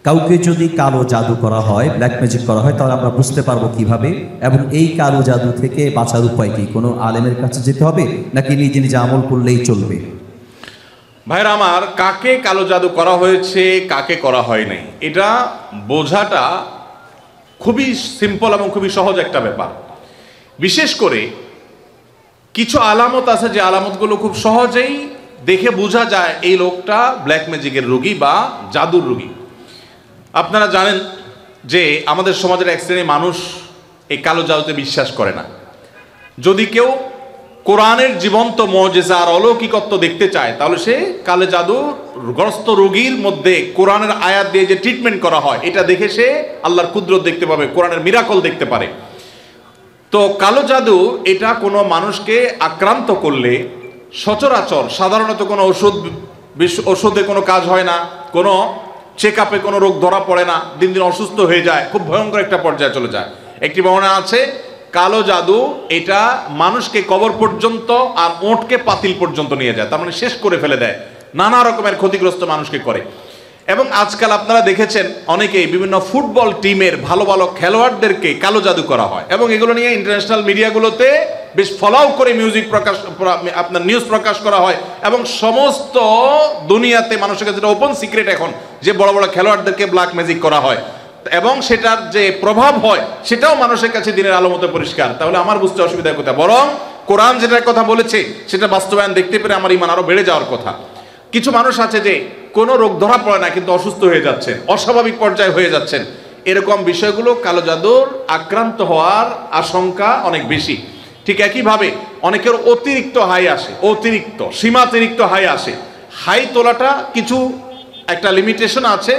কাউকে যদি কালো জাদু করা হয়, ব্ল্যাক ম্যাজিক করা হয়, তাহলে আমরা বুঝতে পারবো কিভাবে? এবং এই কালো জাদু থেকে বাঁচার উপায় কি? কোনো আলেমের কাছে যেতে হবে নাকি নিজে নিজে আমল করলেই চলবে? ভাইরা আমার, কাকে কালো জাদু করা হয়েছে কাকে করা হয় নাই, এটা বোঝাটা খুবই সিম্পল এবং খুবই সহজ একটা ব্যাপার। বিশেষ করে কিছু আলামত আছে যে আলামতগুলো খুব সহজেই দেখে বোঝা যায় এই লোকটা ব্ল্যাক ম্যাজিকের রোগী বা জাদুর রোগী। আপনারা জানেন যে আমাদের সমাজের এক শ্রেণীর মানুষ এই কালো জাদুতে বিশ্বাস করে না। যদি কেউ কোরআনের জীবন্ত মুজিজা আর অলৌকিকত্ব দেখতে চায় তাহলে সে কালো জাদুগ্রস্ত রোগীর মধ্যে কোরআনের আয়াত দিয়ে যে ট্রিটমেন্ট করা হয় এটা দেখে সে আল্লাহর কুদরত দেখতে পাবে, কোরআনের মিরাকল দেখতে পারে। তো কালো জাদু এটা কোনো মানুষকে আক্রান্ত করলে সচরাচর সাধারণত কোনো ওষুধে কোনো কাজ হয় না, কোনো চেক আপে কোনো রোগ ধরা পড়ে না, দিন দিন অসুস্থ হয়ে যায়, খুব ভয়ঙ্কর একটা পর্যায়ে চলে যায়। একটি বর্ণনা আছে কালো জাদু এটা মানুষকে কবর পর্যন্ত আর ওঁটকে পাতিল পর্যন্ত নিয়ে যায়, তার মানে শেষ করে ফেলে দেয়, নানা রকমের ক্ষতিগ্রস্ত মানুষকে করে। এবং আজকাল আপনারা দেখেছেন অনেকেই বিভিন্ন ফুটবল টিমের ভালো ভালো খেলোয়াড়দেরকে কালো জাদু করা হয় এবং এগুলো নিয়ে ইন্টারন্যাশনাল মিডিয়াগুলোতে বেশ ফলাও করে আপনার নিউজ প্রকাশ করা হয় এবং সমস্ত দুনিয়াতে মানুষের কাছে ওপেন সিক্রেট এখন যে বড় বড় খেলোয়াড়দেরকে ব্ল্যাক ম্যাজিক করা হয় এবং সেটার যে প্রভাব হয় সেটাও মানুষের কাছে দিনের আলো মতো পরিষ্কার। তাহলে আমার বুঝতে অসুবিধার কথা, বরং কোরআন যেটার কথা বলেছে সেটা বাস্তবায়ন দেখতে পেরে আমার ঈমান আরো বেড়ে যাওয়ার কথা। কিছু মানুষ আছে যে কোনো রোগ ধরা পড়ে না কিন্তু অসুস্থ হয়ে যাচ্ছেন, অস্বাভাবিক পর্যায়ে হয়ে যাচ্ছেন, এরকম বিষয়গুলো কালো জাদুর আক্রান্ত হওয়ার আশঙ্কা অনেক বেশি। ঠিক একইভাবে অনেকের অতিরিক্ত হাই আসে, সীমাতিরিক্ত হাই আসে। হাই তোলাটা কিছু একটা লিমিটেশন আছে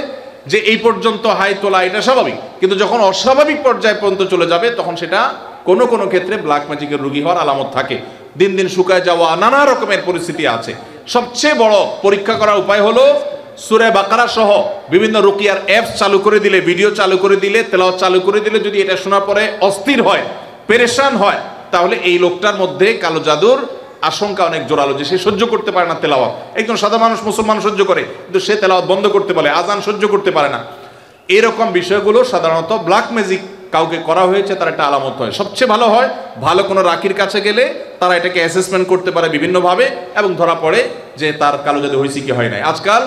যে এই পর্যন্ত হাই তোলা এটা স্বাভাবিক, কিন্তু যখন অস্বাভাবিক পর্যায় পর্যন্ত চলে যাবে তখন সেটা কোনো কোনো ক্ষেত্রে ব্ল্যাক ম্যাজিকের রোগী হওয়ার আলামত থাকে। দিন দিন শুকায় যাওয়া, নানা রকমের পরিস্থিতি আছে। সবচেয়ে বড় পরীক্ষা করার উপায় হলো সূরা বাকারা সহ বিভিন্ন রুকিয়ার অ্যাপস চালু করে দিলে, ভিডিও চালু করে দিলে, তেলাওয়াত চালু করে দিলে যদি এটা শোনার পরে অস্থির হয়, পেরেশান হয়, তাহলে এই লোকটার মধ্যে কালো জাদুর আশঙ্কা অনেক জোরালো, যে সে সহ্য করতে পারে না তেলাওয়াত। একজন সাদা মানুষ মুসলমান সহ্য করে কিন্তু সে তেলাওয়াত বন্ধ করতে পারে, আজান সহ্য করতে পারে না। এরকম বিষয়গুলো সাধারণত ব্ল্যাক ম্যাজিক কাউকে করা হয়েছে তার একটা আলামত হয়। সবচেয়ে ভালো হয় ভালো কোনো রাকির কাছে গেলে তারা এটাকে অ্যাসেসমেন্ট করতে পারে বিভিন্নভাবে এবং ধরা পড়ে যে তার কালো জাদু হয়েছে কি হয় নাই। আজকাল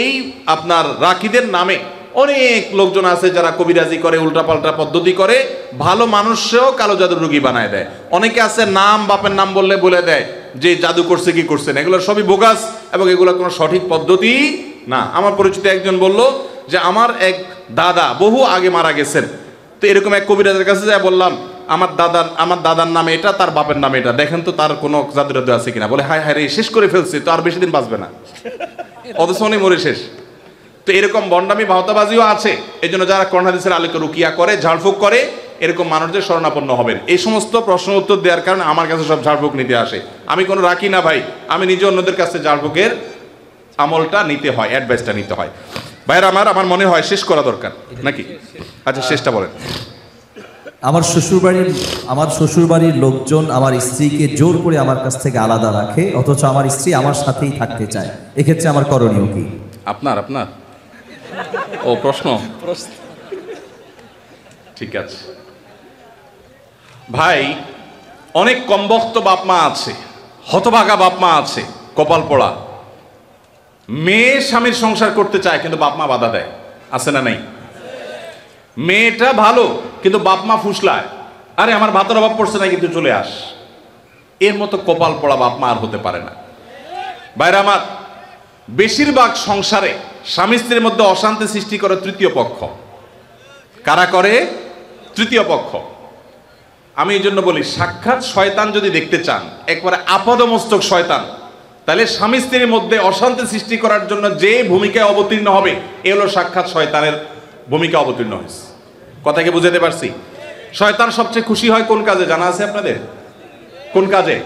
এই আপনার রাকিদের নামে অনেক লোকজন আছে যারা কবিরাজি করে, উল্টাপাল্টা পদ্ধতি করে, ভালো মানুষও কালো জাদুর রোগী বানায় দেয়। অনেকে আছে নাম বাপের নাম বললে বলে দেয় যে জাদু করছে কি করছে না, এগুলো সবই বোগাস এবং এগুলো কোনো সঠিক পদ্ধতি না। আমার পরিচিত একজন বলল যে আমার এক দাদা বহু আগে মারা গেছেন, তো এরকম এক কবিরাজের কাছে যাই বললাম আমার দাদার নামে এটা, তার বাপের নামে এটা, দেখেন তো তার কোনো জাদু টাদু আছে কিনা। বলে হায় হায় রে, শেষ করে ফেলছে, তো আর বেশি দিন বাঁচবে না, অথচ উনি মরে শেষ। তো এরকম বন্ডামি ভাওতাবাজিও আছে। এই জন্য যারা কোরআন হাদিসের আলোকে রুকিয়া করে, ঝাড়ফুঁক করে, এরকম মানুষদের শরণাপন্ন হবেন। এই সমস্ত প্রশ্ন উত্তর দেওয়ার কারণে আমার কাছে সব ঝাড়ফুঁক নিতে আসে। আমি কোনো রাখি না ভাই, আমি নিজে অন্যদের কাছে ঝাড়ফুঁকের আমলটা নিতে হয়, অ্যাডভাইসটা নিতে হয়। ভাইয়ের আমার মনে হয় শেষ করা দরকার নাকি? আচ্ছা, শেষটা বলেন। আমার শ্বশুরবাড়ির লোকজন আমার স্ত্রীকে জোর করে আমার কাছ থেকে আলাদা রাখে, অথচ আমার স্ত্রী আমার সাথেই থাকতে চায়, এক্ষেত্রে আমার করণীয় কি? আপনার ও প্রশ্ন ঠিক আছে ভাই। অনেক কমবক্ত বাপ মা আছে, হতভাগা বাপ মা আছে, কপাল পোড়া। মেয়ে স্বামীর সংসার করতে চায় কিন্তু বাপ মা বাধা দেয়, আছে না নাই? মেয়েটা ভালো কিন্তু বাপ মা ফুসলায়, আরে আমার ভাতের অভাব পড়ছে না কিন্তু চলে আস। এর মতো কপাল পোড়া বাপ মা আর হতে পারে না। বাইরে আমার, বেশিরভাগ সংসারে স্বামী স্ত্রীর মধ্যে অশান্তি সৃষ্টি করে তৃতীয় পক্ষ। কারা করে? তৃতীয় পক্ষ। আমি এই জন্য বলি, সাক্ষাৎ শয়তান যদি দেখতে চান, একবারে আপাদমস্তক শয়তান, তাহলে স্বামী স্ত্রীর মধ্যে অশান্তি সৃষ্টি করার জন্য যে ভূমিকায় অবতীর্ণ হবে এ হলো সাক্ষাৎ শয়তানের ভূমিকা অবতীর্ণ হয়েছে। কথাকে বুঝাতে পারছি? শয়তান সবচেয়ে খুশি হয় কোন কাজে জানা আছে আপনাদের? কোন কাজে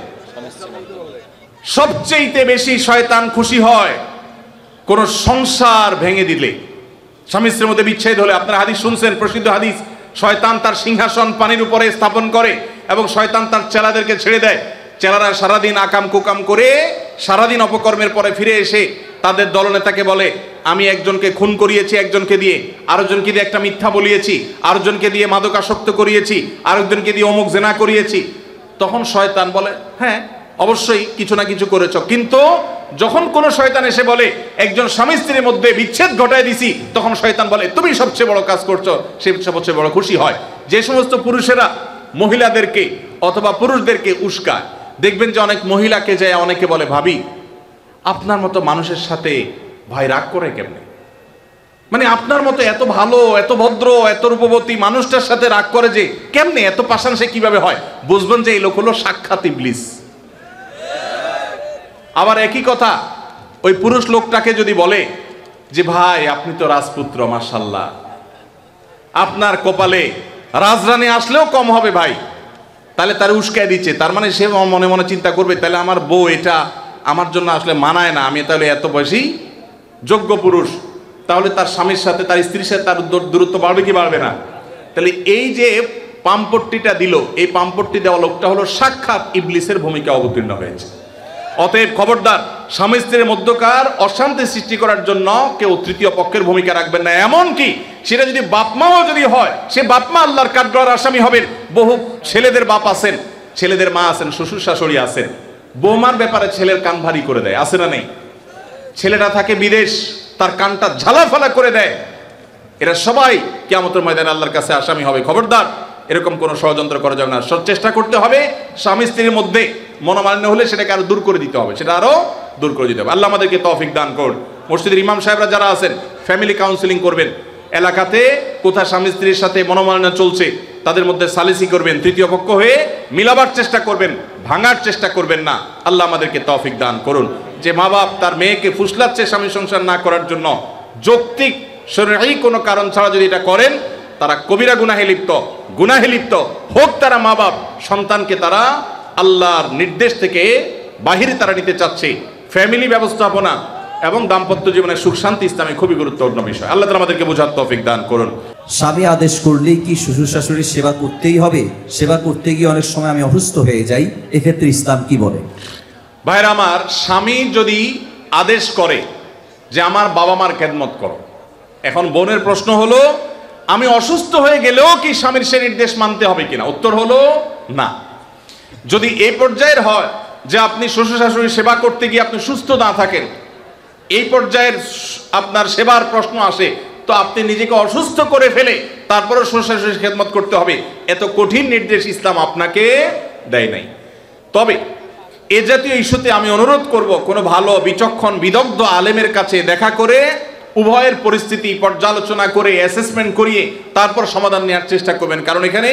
সবচেয়ে বেশি শয়তান খুশি হয়? কোন সংসার ভেঙে দিলে, স্বামী স্ত্রীর মধ্যে বিচ্ছেদ হলে। আপনারা হাদিস শুনছেন, প্রসিদ্ধ হাদিস, শয়তান তার সিংহাসন পানির উপরে স্থাপন করে এবং শয়তান তার চেলাদেরকে ছেড়ে দেয়। চেলারা সারাদিন আকাম কুকাম করে সারাদিন অপকর্মের পরে ফিরে এসে তাদের দলনেতাকে বলে আমি একজনকে খুন করিয়েছি একজনকে দিয়ে, আরেকজনকে দিয়ে একটা মিথ্যা বলিয়েছি, আরেকজনকে দিয়ে মাদকাসক্ত করিয়েছি, আরেকজনকে দিয়ে অমুক জেনা করিয়েছি, তখন শয়তান বলে হ্যাঁ অবশ্যই কিছু না কিছু করেছ। কিন্তু যখন কোন শয়তান এসে বলে একজন স্বামী স্ত্রীর মধ্যে বিচ্ছেদ ঘটায় দিছি, তখন শয়তান বলে তুমি সবচেয়ে বড় কাজ করছো, সে সবচেয়ে বড় খুশি হয়। যে সমস্ত পুরুষেরা মহিলাদেরকে অথবা পুরুষদেরকে উস্কায়, দেখবেন যে অনেক মহিলাকে যায় অনেকে বলে ভাবি আপনার মতো মানুষের সাথে ভাই রাগ করে কেমনে, মানে আপনার মতো এত ভালো এত ভদ্র এত রূপবতী মানুষটার সাথে রাগ করে যে কেমনে, এত পাষাণ সে কিভাবে হয়, বুঝবেন যে এই লোক হলো সাক্ষাৎ ইবলিস। আবার একই কথা ওই পুরুষ লোকটাকে যদি বলে যে ভাই আপনি তো রাজপুত্র মাশাআল্লাহ, আপনার কপালে রাজরানী আসলেও কম হবে ভাই, তাহলে তার উস্কায় দিচ্ছে, তার মানে সে মনে মনে চিন্তা করবে তাহলে আমার বউ এটা আমার জন্য আসলে মানায় না, আমি তাহলে এত বেশি যোগ্য পুরুষ, তাহলে তার স্বামীর সাথে তার স্ত্রীর সাথে তার দূরত্ব বাড়বে কি বাড়বে না? তাহলে এই যে পামপট্টিটা দিল, এই পামপট্টি দেওয়া লোকটা হলো সাক্ষাৎ ইবলিসের ভূমিকা অবতীর্ণ হয়েছে। অতএব খবরদার, স্বামী স্ত্রীর মধ্যকার অশান্তি সৃষ্টি করার জন্য কেউ তৃতীয় পক্ষের ভূমিকা রাখবেন না। এমনকি সেটা যদি বাপমাও যদি হয়, সে বাপমা আল্লাহর কাঠগড়ার আসামি হবেন। বহু ছেলেদের বাপ আছেন, ছেলেদের মা আছেন, শ্বশুর শাশুড়ি আছেন, বৌমার ব্যাপারে ছেলের কান ভারী করে দেয়, আছে না নেই? ছেলেটা থাকে বিদেশ, তার কানটা ঝালাফালা করে দেয়। এরা সবাই কিয়ামতের ময়দানে আল্লাহর কাছে আসামি হবে। খবরদার, এরকম কোনো ষড়যন্ত্র করা যাবে না। চেষ্টা করতে হবে স্বামী স্ত্রীর মধ্যে মনোমালিন্য হলে সেটাকে আরো দূর করে দিতে হবে, সেটা আরো দূর করে দিতে হবে। আল্লাহ আমাদেরকে তৌফিক দান করুন। মসজিদের ইমাম সাহেবরা যারা আছেন, ফ্যামিলি কাউন্সিলিং করবেন। এলাকাতে কোথায় স্বামী স্ত্রীর সাথে মনোমালিন্য চলছে তাদের মধ্যে সালিসি করবেন, তৃতীয় পক্ষ হয়ে মিলাবার চেষ্টা করবেন, ভাঙার চেষ্টা করবেন না। আল্লাহ আমাদেরকে তৌফিক দান করুন। যে মা বাপ তার মেয়েকে ফুসলাচ্ছে স্বামী সংসার না করার জন্য, যৌক্তিক শরীয়ী কোনো কারণ ছাড়া যদি এটা করেন, তারা কবিরা গুনাহে লিপ্ত হোক। তারা মা বাপ সন্তানকে তারা আল্লাহর নির্দেশ থেকে বাহিরে তারা নিতে চাচ্ছে। ফ্যামিলি ব্যবস্থাপনা এবং দাম্পত্য জীবনের সুখ শান্তি ইসলামে খুবই গুরুত্বপূর্ণ বিষয়। আল্লাহ তাআলা আমাদেরকে বোঝার তৌফিক দান করুন। স্বামী আদেশ করলেই কি শ্বশুর শাশুড়ির সেবা করতেই হবে? সেবা করতে গিয়ে অনেক সময় আমি অসুস্থ হয়ে যাই, এক্ষেত্রে ইসলাম কি বলে? ভাইরা আমার, স্বামী যদি আদেশ করে যে আমার বাবা মার খেদমত করো, এখন বোনের প্রশ্ন হলো আমি অসুস্থ হয়ে গেলেও কি স্বামীর সে নির্দেশ মানতে হবে কিনা? উত্তর হলো না। যদি এই পর্যায়ের হয় যে আপনি শ্বশুর শাশুড়ির সেবা করতে গিয়ে আপনি সুস্থ না থাকেন, এই পর্যায়ের আপনার সেবার প্রশ্ন আসে, তো আপনি নিজেকে অসুস্থ করে ফেলে তারপরে শ্বশুর শাশুড়ির খেদমত করতে হবে, এত কঠিন নির্দেশ ইসলাম আপনাকে দেয় নাই। তবে এ জাতীয় ইস্যুতে আমি অনুরোধ করব, কোনো ভালো বিচক্ষণ বিদগ্ধ আলেমের কাছে দেখা করে উভয়ের পরিস্থিতি পর্যালোচনা করে অ্যাসেসমেন্ট করিয়ে তারপর সমাধান নেওয়ার চেষ্টা করবেন। কারণ এখানে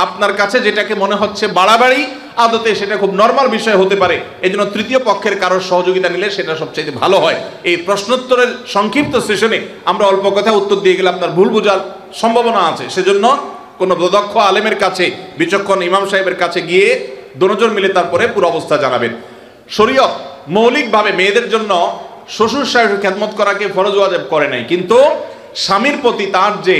আপনার কাছে যেটাকে মনে হচ্ছে বাড়াবাড়ি, আদতে সেটা খুব নর্মাল বিষয় হতে পারে। এই জন্য তৃতীয় পক্ষের কারোর সহযোগিতা নিলে সেটা সবচেয়ে ভালো হয়। এই প্রশ্নোত্তরের সংক্ষিপ্ত সেশনে আমরা অল্প কথা উত্তর দিয়ে গেলে আপনার ভুল বোঝার সম্ভাবনা আছে। সেজন্য কোনো দক্ষ আলেমের কাছে, বিচক্ষণ ইমাম সাহেবের কাছে গিয়ে দুজন মিলে তারপরে পুরো অবস্থা জানাবেন। শরীয়ত মৌলিকভাবে মেয়েদের জন্য শ্বশুর শাশুড়ির খেদমত করাকে ফরজ ওয়াজিব করে নাই, কিন্তু স্বামীর প্রতি তার যে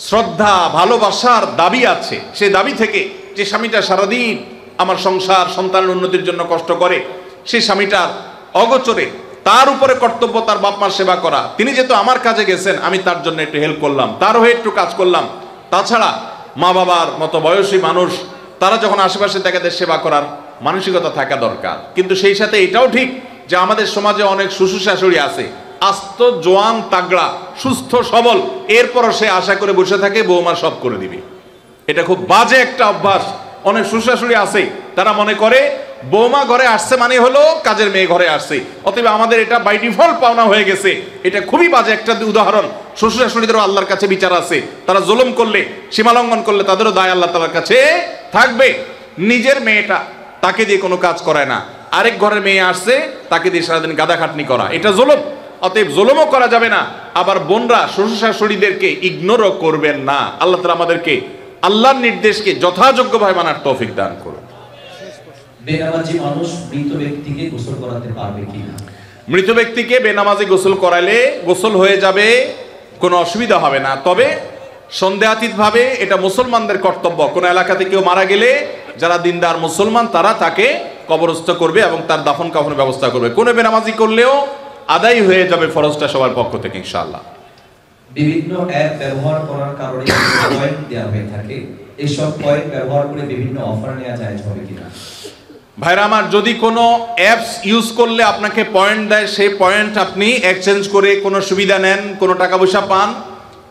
শ্রদ্ধা ভালোবাসার দাবি আছে, সেই দাবি থেকে যে স্বামীটা সারাদিন আমার সংসার সন্তানের উন্নতির জন্য কষ্ট করে, সেই স্বামীটার অগোচরে তার উপরে কর্তব্য তার বাপ মার সেবা করা। তিনি যেহেতু আমার কাজে গেছেন, আমি তার জন্য একটু হেল্প করলাম, তার হয়ে একটু কাজ করলাম। তাছাড়া মা বাবার মতো বয়সী মানুষ, তারা যখন আশেপাশে তাদের সেবা করার মানসিকতা থাকা দরকার। কিন্তু সেই সাথে এটাও ঠিক যে আমাদের সমাজে অনেক শ্বশুর শাশুড়ি আছে আস্ত জোয়ান তাগড়া সুস্থ সবল, এরপরও সে আশা করে বসে থাকে বৌমা সব করে দিবে। এটা খুব বাজে একটা অভ্যাস। অনেক শ্বশুর শাশুড়ি আছে তারা মনে করে বৌমা ঘরে আসছে মানে হলো কাজের মেয়ে ঘরে আসছে, অতএব আমাদের এটা বাই ডিফল্ট পাওনা হয়ে গেছে। এটা খুবই বাজে একটা উদাহরণ। শ্বশুর শাশুড়িদেরও আল্লাহর কাছে বিচার আছে, তারা জুলুম করলে, সীমালঙ্ঘন করলে তাদেরও দায় আল্লাহ তাআলার কাছে থাকবে। নিজের মেয়েটা তাকে দিয়ে কোনো কাজ করায় না, আরেক ঘরের মেয়ে আসছে তাকে দিয়ে সারাদিন গাদা খাটনি করা, এটা জুলুম। অতএব জুলুমও করা যাবে না, আবার বোনরা শ্বশুর শাশুড়িদেরকে ইগনোরও করবেন না। আল্লাহ তাআলা আমাদেরকে আল্লাহর নির্দেশকে যথাযোগ্যভাবে মানার তৌফিক দান করুন। বেনামাজি মানুষ মৃত ব্যক্তিকে গোসল করাতে পারবে কিনা? মৃত ব্যক্তিকে বেনামাজি গোসল করালে গোসল হয়ে যাবে, কোনো অসুবিধা হবে না। তবে সন্দেহাতীতভাবে এটা মুসলমানদের কর্তব্য। কোনো এলাকাতে কেউ মারা গেলে যারা দিনদার মুসলমান তারা তাকে কবরস্থ করবে এবং তার দাফন কাফনের ব্যবস্থা করবে। কোনো বেনামাজি করলেও আদায় হয়ে যাবে ফরজটা সবার পক্ষ থেকে ইনশাআল্লাহ। বিভিন্ন অ্যাপ ব্যবহার করার কারণে পয়েন্ট দেওয়া হয়ে থাকে, এইসব পয়েন্ট ব্যবহার করে বিভিন্ন অফার নেওয়া যায় হবে কিনা? ভাইরা আমার, যদি কোনো অ্যাপস ইউজ করলে আপনাকে পয়েন্ট দেয়, সেই পয়েন্ট আপনি এক্সচেঞ্জ করে কোনো সুবিধা নেন, কোনো টাকা পয়সা পান,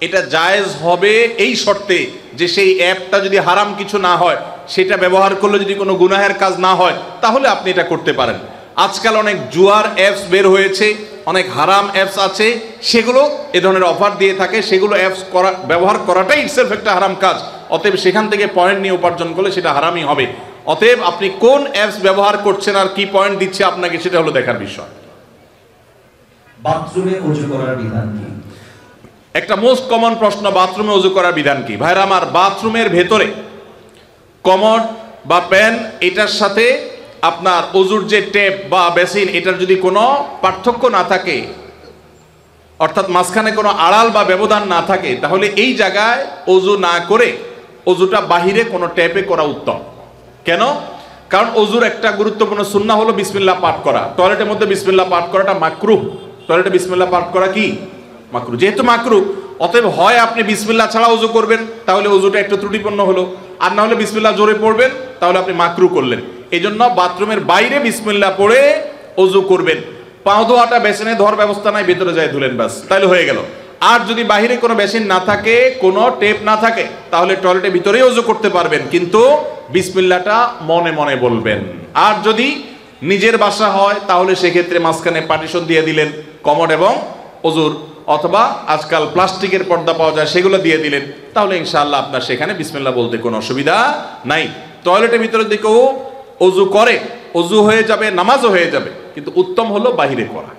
এটা জায়েজ হবে এই শর্তে যে সেই অ্যাপটা যদি হারাম কিছু না হয়, সেটা ব্যবহার করলে যদি কোনো গুনাহের কাজ না হয়, তাহলে আপনি এটা করতে পারেন। আজকাল অনেক জুয়ার অ্যাপস বের হয়েছে, অনেক হারাম অ্যাপস আছে, সেগুলো এ ধরনের অফার দিয়ে থাকে, সেগুলো অ্যাপস ব্যবহার করাটাই ইটসেলফ একটা হারাম কাজ। অতএব সেখান থেকে পয়েন্ট নিয়ে উপার্জন করলে সেটা হারামই হবে। অতএব আপনি কোন অ্যাপস ব্যবহার করছেন আর কি পয়েন্ট দিচ্ছে আপনাকে, সেটা হলো দেখার বিষয়। বাথরুমে ওযু করার বিধান কি? একটা মোস্ট কমন প্রশ্ন, বাথরুমে ওযু করার বিধান কি? ভাইরা আমার, বাথরুমের ভেতরে কমোড বা প্যান, এটার সাথে আপনার ওযুর যে টেপ বা বেসিন, এটার যদি কোনো পার্থক্য না থাকে, অর্থাৎ মাঝখানে কোনো আড়াল বা ব্যবধান না থাকে, তাহলে এই জায়গায় ওযু না করে ওযুটা বাহিরে কোনো ট্যাপে করা উত্তম। কেন? কারণ ওযুর একটা গুরুত্বপূর্ণ সুন্নাহ হলো বিসমিল্লাহ পাঠ করা। টয়লেটের মধ্যে বিসমিল্লাহ পাঠ করাটা মাকরুহ। টয়লেটে বিসমিল্লাহ পাঠ করা কি মাকরুহ? যেহেতু মাকরুহ, অতএব হয় আপনি বিসমিল্লাহ ছাড়া ওযু করবেন, তাহলে ওযুটা একটু ত্রুটিপূর্ণ হলো, আর না হলে বিসমিল্লাহ জোরে পড়বেন, তাহলে আপনি মাকরুহ করলেন। এই জন্য বাথরুমের বাইরে বিসমিল্লাহ পড়ে ওযু করবেন। পাও ধোয়াটা বেসিনে ধোয়ার ব্যবস্থা নাই, ভেতরে যায় ধুলেন, ব্যাস, তাহলে হয়ে গেল। আর যদি বাহিরে কোনো বেসিন না থাকে, কোনো টেপ না থাকে, তাহলে টয়লেটের ভিতরেই ওযু করতে পারবেন, কিন্তু বিসমিল্লাহটা মনে মনে বলবেন। আর যদি নিজের বাসা হয়, তাহলে সেক্ষেত্রে মাঝখানে পার্টিশন দিয়ে দিলেন কমোড এবং ওযুর, অথবা আজকাল প্লাস্টিকের পর্দা পাওয়া যায়, সেগুলো দিয়ে দিলেন, তাহলে ইনশাআল্লাহ আপনার সেখানে বিসমিল্লাহ বলতে কোনো অসুবিধা নাই। টয়লেটের ভিতরের দিকেও ওযু করে, ওযু হয়ে যাবে, নামাজও হয়ে যাবে, কিন্তু উত্তম হলো বাহিরে করা।